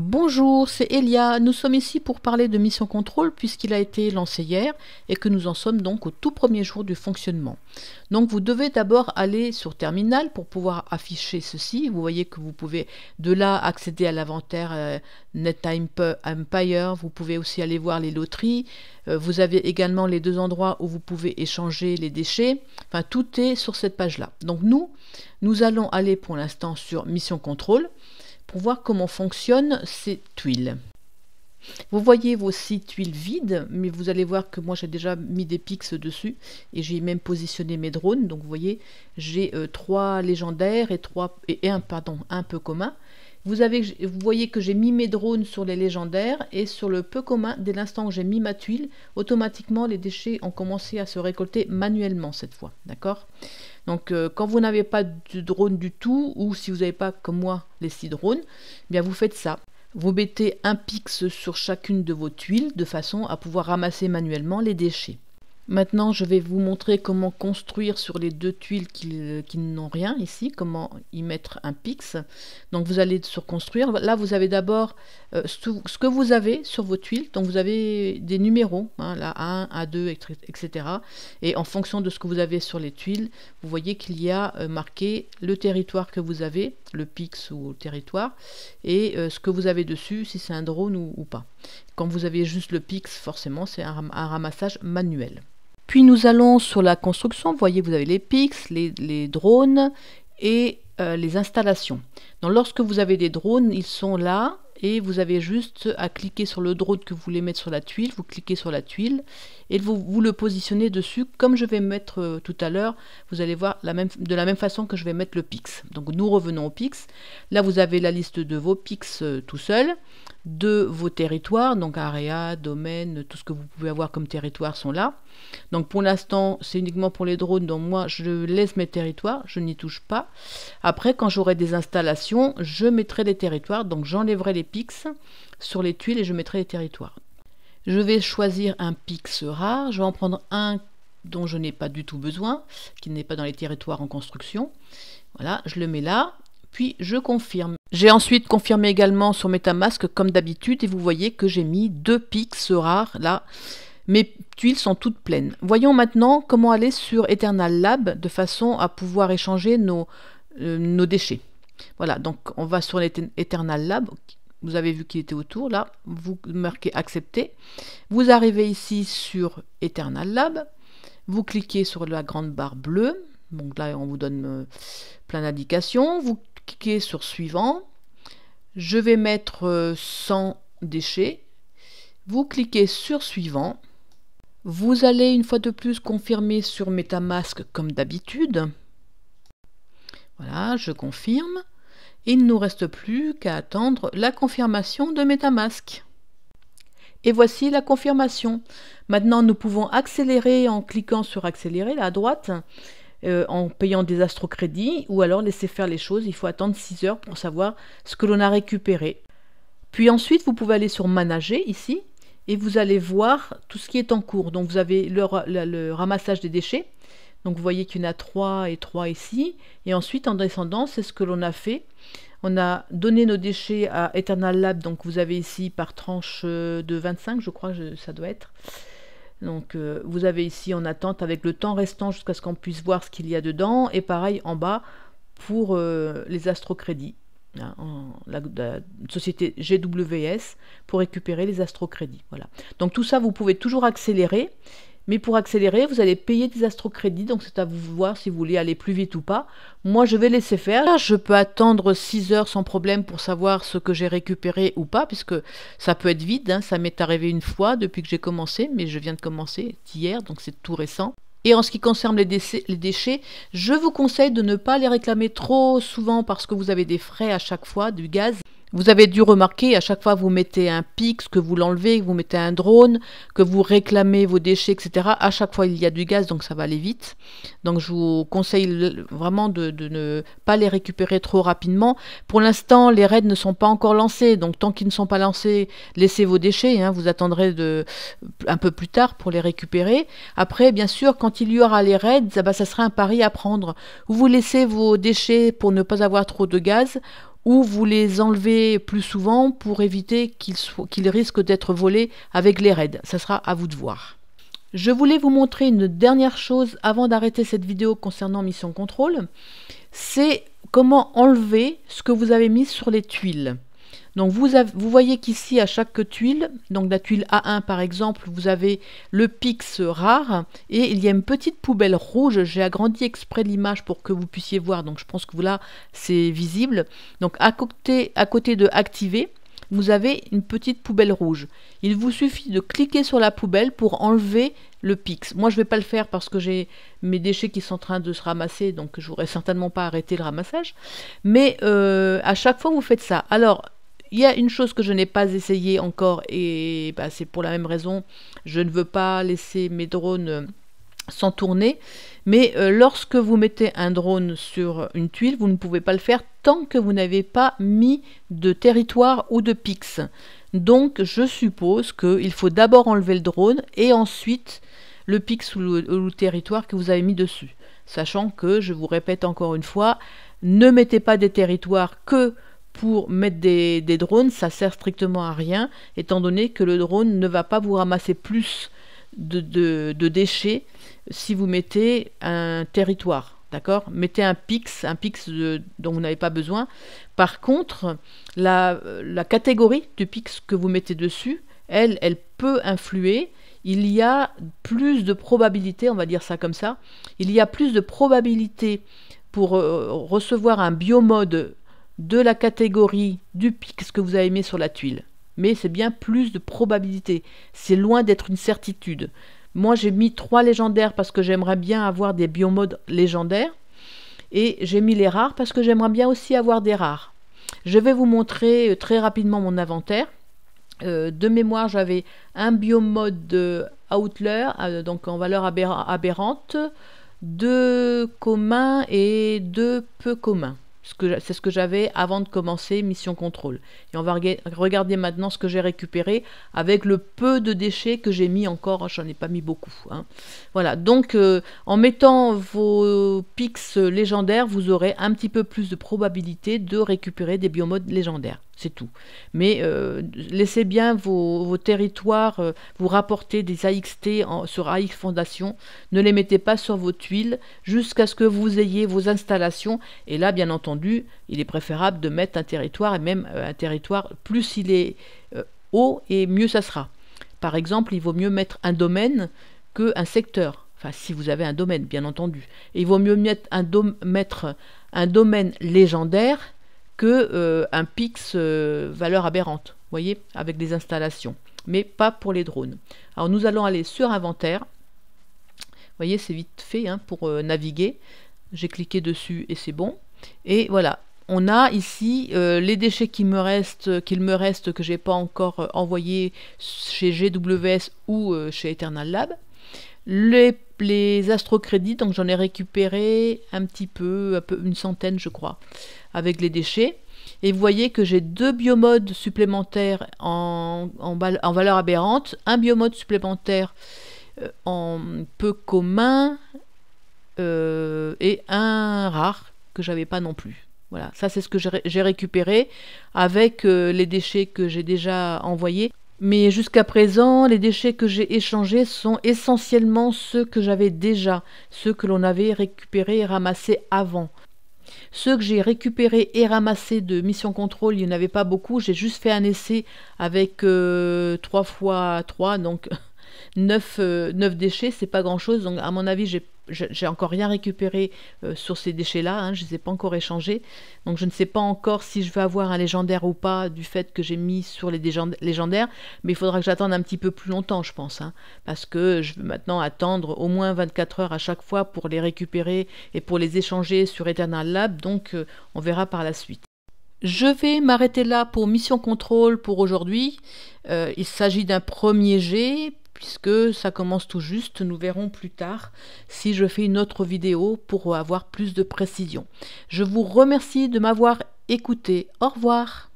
Bonjour, c'est Elia. Nous sommes ici pour parler de Mission Control puisqu'il a été lancé hier et que nous en sommes donc au tout premier jour du fonctionnement. Donc vous devez d'abord aller sur Terminal pour pouvoir afficher ceci. Vous voyez que vous pouvez de là accéder à l'inventaire NetTime Empire. Vous pouvez aussi aller voir les loteries. Vous avez également les deux endroits où vous pouvez échanger les déchets. Enfin, tout est sur cette page-là. Donc nous allons aller pour l'instant sur Mission Control pour voir comment fonctionnent ces tuiles. Vous voyez vos 6 tuiles vides, mais vous allez voir que moi j'ai déjà mis des pics dessus et j'ai même positionné mes drones. Donc vous voyez, j'ai 3 légendaires et un peu commun. Vous voyez que j'ai mis mes drones sur les légendaires et sur le peu commun. Dès l'instant où j'ai mis ma tuile, automatiquement les déchets ont commencé à se récolter manuellement cette fois. D'accord ? Donc quand vous n'avez pas de drone du tout, ou si vous n'avez pas comme moi les 6 drones, eh bien vous faites ça. Vous mettez un pix sur chacune de vos tuiles de façon à pouvoir ramasser manuellement les déchets. Maintenant, je vais vous montrer comment construire sur les 2 tuiles qui n'ont rien ici, comment y mettre un pix. Donc vous allez sur construire. Là, vous avez d'abord ce que vous avez sur vos tuiles. Donc vous avez des numéros, hein, là A1, A2, etc. Et en fonction de ce que vous avez sur les tuiles, vous voyez qu'il y a marqué le territoire que vous avez, le pix ou le territoire, et ce que vous avez dessus, si c'est un drone ou pas. Quand vous avez juste le pix, forcément, c'est un ramassage manuel. Puis nous allons sur la construction. Vous voyez, vous avez les pics, les drones et les installations. Donc lorsque vous avez des drones, ils sont là et vous avez juste à cliquer sur le drone que vous voulez mettre sur la tuile. Vous cliquez sur la tuile et vous le positionnez dessus comme je vais mettre tout à l'heure. Vous allez voir de la même façon que je vais mettre le pix. Donc nous revenons au pix. Là, vous avez la liste de vos pix tout seul, de vos territoires, donc area, domaine, tout ce que vous pouvez avoir comme territoire sont là. Donc pour l'instant, c'est uniquement pour les drones, donc moi je laisse mes territoires, je n'y touche pas. Après, quand j'aurai des installations, je mettrai les territoires, donc j'enlèverai les pix sur les tuiles et je mettrai les territoires. Je vais choisir un pix rare, je vais en prendre un dont je n'ai pas du tout besoin, qui n'est pas dans les territoires en construction. Voilà, je le mets là. Puis je confirme. J'ai ensuite confirmé également sur MetaMask comme d'habitude et vous voyez que j'ai mis 2 pix rares là. Mes tuiles sont toutes pleines. Voyons maintenant comment aller sur Eternal Lab de façon à pouvoir échanger nos déchets. Voilà, donc on va sur Eternal Lab. Vous avez vu qu'il était autour. Là, vous marquez accepter. Vous arrivez ici sur Eternal Lab. Vous cliquez sur la grande barre bleue. Donc là, on vous donne plein d'indications. Vous cliquez sur suivant. Je vais mettre 100 déchets. Vous cliquez sur suivant. Vous allez une fois de plus confirmer sur MetaMask comme d'habitude. Voilà, je confirme. Il ne nous reste plus qu'à attendre la confirmation de MetaMask. Et voici la confirmation. Maintenant, nous pouvons accélérer en cliquant sur accélérer là à droite. En payant des astrocrédits ou alors laisser faire les choses. Il faut attendre 6 heures pour savoir ce que l'on a récupéré. Puis ensuite, vous pouvez aller sur Manager ici et vous allez voir tout ce qui est en cours. Donc vous avez le ramassage des déchets. Donc vous voyez qu'il y en a 3 et 3 ici. Et ensuite, en descendant, c'est ce que l'on a fait. On a donné nos déchets à Eternal Lab. Donc vous avez ici par tranche de 25, je crois, ça doit être. Donc vous avez ici en attente avec le temps restant jusqu'à ce qu'on puisse voir ce qu'il y a dedans. Et pareil en bas pour les astrocrédits. Hein, la société GWS pour récupérer les astrocrédits. Voilà. Donc tout ça, vous pouvez toujours accélérer. Mais pour accélérer, vous allez payer des astrocrédits. Donc c'est à vous voir si vous voulez aller plus vite ou pas. Moi, je vais laisser faire. Je peux attendre 6 heures sans problème pour savoir ce que j'ai récupéré ou pas, puisque ça peut être vide. Hein. Ça m'est arrivé une fois depuis que j'ai commencé, mais je viens de commencer hier, donc c'est tout récent. Et en ce qui concerne les déchets, je vous conseille de ne pas les réclamer trop souvent parce que vous avez des frais à chaque fois, du gaz. Vous avez dû remarquer, à chaque fois vous mettez un pix, que vous l'enlevez, que vous mettez un drone, que vous réclamez vos déchets, etc. À chaque fois, il y a du gaz, donc ça va aller vite. Donc je vous conseille vraiment de ne pas les récupérer trop rapidement. Pour l'instant, les raids ne sont pas encore lancés, donc tant qu'ils ne sont pas lancés, laissez vos déchets. Hein, vous attendrez un peu plus tard pour les récupérer. Après, bien sûr, quand il y aura les raids, ça sera un pari à prendre. Vous laissez vos déchets pour ne pas avoir trop de gaz, ou vous les enlevez plus souvent pour éviter qu'ils risquent d'être volés avec les raids. Ça sera à vous de voir. Je voulais vous montrer une dernière chose avant d'arrêter cette vidéo concernant Mission Control. C'est comment enlever ce que vous avez mis sur les tuiles. Donc vous voyez qu'ici à chaque tuile, donc la tuile A1 par exemple, vous avez le pix rare et il y a une petite poubelle rouge. J'ai agrandi exprès l'image pour que vous puissiez voir, donc je pense que là c'est visible. Donc à côté de activer, vous avez une petite poubelle rouge. Il vous suffit de cliquer sur la poubelle pour enlever le pix. Moi je ne vais pas le faire parce que j'ai mes déchets qui sont en train de se ramasser, donc je n'aurais certainement pas arrêté le ramassage. Mais à chaque fois vous faites ça. Alors il y a une chose que je n'ai pas essayé encore et c'est pour la même raison. Je ne veux pas laisser mes drones sans tourner. Mais lorsque vous mettez un drone sur une tuile, vous ne pouvez pas le faire tant que vous n'avez pas mis de territoire ou de pix. Donc je suppose qu'il faut d'abord enlever le drone et ensuite le pix ou le territoire que vous avez mis dessus. Sachant que, je vous répète encore une fois, ne mettez pas des territoires que pour mettre des drones, ça sert strictement à rien, étant donné que le drone ne va pas vous ramasser plus de déchets si vous mettez un territoire. D'accord? Mettez un pix dont vous n'avez pas besoin. Par contre, la catégorie du pix que vous mettez dessus, elle peut influer. Il y a plus de probabilité, on va dire ça comme ça, il y a plus de probabilité pour recevoir un biomode de la catégorie du pix que vous avez mis sur la tuile. Mais c'est bien plus de probabilité. C'est loin d'être une certitude. Moi, j'ai mis 3 légendaires parce que j'aimerais bien avoir des biomodes légendaires. Et j'ai mis les rares parce que j'aimerais bien aussi avoir des rares. Je vais vous montrer très rapidement mon inventaire. De mémoire, j'avais un biomode Outler, donc en valeur aberrante, 2 communs et 2 peu communs. C'est ce que j'avais avant de commencer Mission Control. Et on va regarder maintenant ce que j'ai récupéré avec le peu de déchets que j'ai mis encore. J'en ai pas mis beaucoup. Hein. Voilà, donc en mettant vos pix légendaires, vous aurez un petit peu plus de probabilité de récupérer des biomodes légendaires. C'est tout. Mais laissez bien vos territoires vous rapporter des AXT sur AX Fondation. Ne les mettez pas sur vos tuiles jusqu'à ce que vous ayez vos installations. Et là, bien entendu, il est préférable de mettre un territoire, et même un territoire, plus il est haut, et mieux ça sera. Par exemple, il vaut mieux mettre un domaine qu'un secteur. Enfin, si vous avez un domaine, bien entendu. Et il vaut mieux mettre un domaine légendaire que un pix valeur aberrante, vous voyez, avec des installations, mais pas pour les drones. Alors nous allons aller sur inventaire, vous voyez, c'est vite fait hein, pour naviguer, j'ai cliqué dessus et c'est bon, et voilà, on a ici les déchets qu'il me reste que j'ai pas encore envoyé chez GWS ou chez Eternal Lab, les astrocrédits, donc j'en ai récupéré un petit peu, une centaine je crois, avec les déchets. Et vous voyez que j'ai 2 biomodes supplémentaires en valeur aberrante, un biomode supplémentaire en peu commun et un rare que j'avais pas non plus. Voilà, ça c'est ce que j'ai récupéré avec les déchets que j'ai déjà envoyés. Mais jusqu'à présent, les déchets que j'ai échangés sont essentiellement ceux que j'avais déjà, ceux que l'on avait récupérés et ramassés avant. Ceux que j'ai récupérés et ramassés de Mission Control, il n'y en avait pas beaucoup. J'ai juste fait un essai avec 3 x 3, donc 9 déchets, c'est pas grand chose. Donc à mon avis, j'ai encore rien récupéré sur ces déchets-là, hein, je ne les ai pas encore échangés. Donc je ne sais pas encore si je vais avoir un légendaire ou pas du fait que j'ai mis sur les légendaires, mais il faudra que j'attende un petit peu plus longtemps, je pense, hein, parce que je vais maintenant attendre au moins 24 heures à chaque fois pour les récupérer et pour les échanger sur Eternal Lab, donc on verra par la suite. Je vais m'arrêter là pour Mission Control pour aujourd'hui. Il s'agit d'un premier jet, puisque ça commence tout juste. Nous verrons plus tard si je fais une autre vidéo pour avoir plus de précision. Je vous remercie de m'avoir écouté. Au revoir.